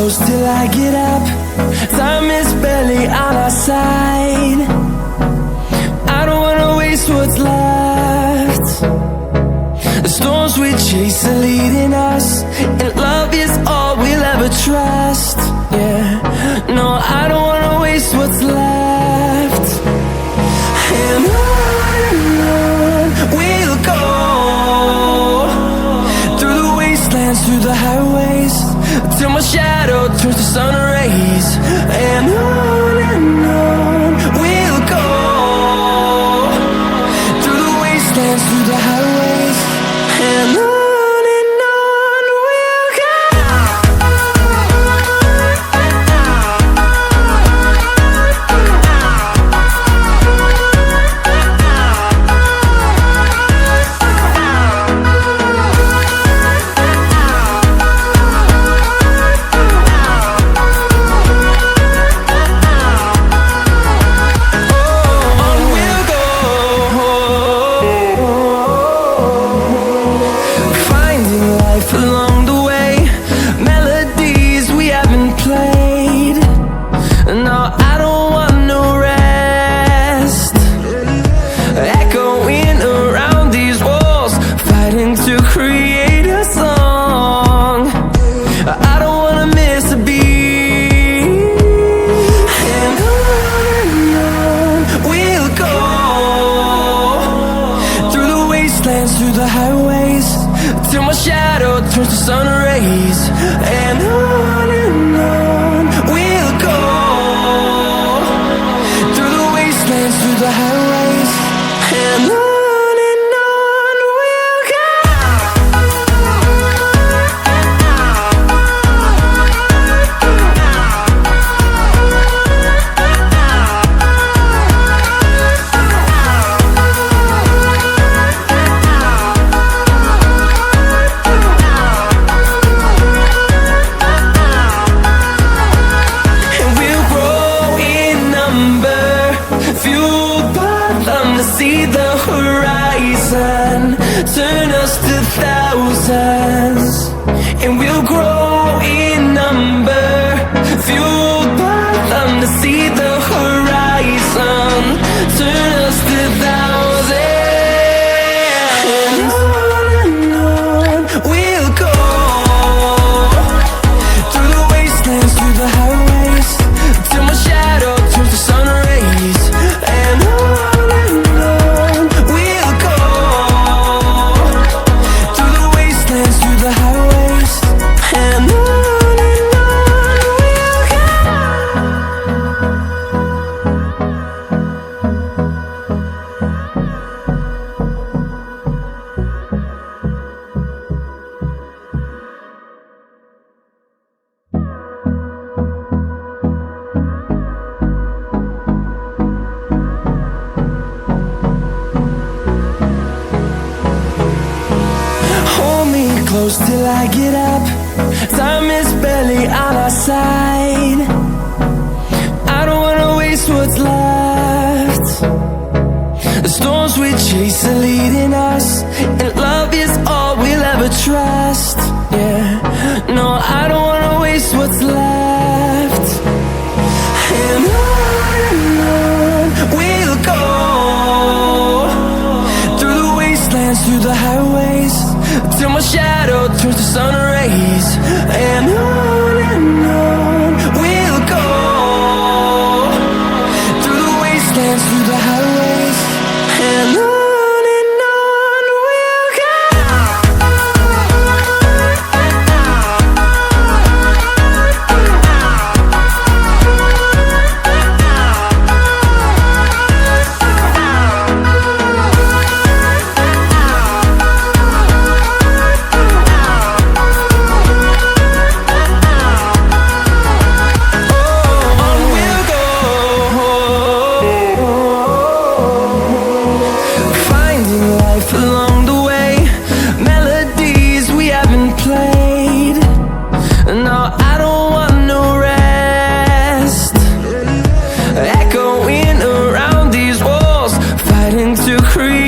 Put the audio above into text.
close till I get up. Time is barely on our side. I don't wanna waste what's left. The storms we chase are leading us, and love is all we'll ever trust. Yeah, no, I don't wanna waste what's left. And on we'll go, through the wastelands, through the highways, till my shadow turns to sun rays. And on we'll go, through the wastelands, through the highways, and on. Along the way, melodies we haven't played. No, I don't want no rest. Echoing around these walls, fighting to create a song. I don't wanna miss a beat. And on we'll go, through the wastelands, through the highways, till my shadow turns to sun rays. And on we'll go, through the wastelands, through the highways, and on we'll go. See the horizon, turn us to thousands, and we'll grow in number, fueled by them to see the horizon, turn us to thousands. And on we'll go, through the wastelands, through the highways, till my shadow turns to sun rays. And on close till I get up. Time is barely on our side. I don't wanna waste what's left. The storms we chase are leading us, and love is all we'll ever trust. Yeah, no, I don't wanna waste what's left. And on we'll go, through the wastelands, through the highways, till my shadow turns to sun rays. And on we'll go, through the wastelands, through the highways, and on. Along the way, melodies we haven't played. No, I don't want no rest. Echoing around these walls, fighting to create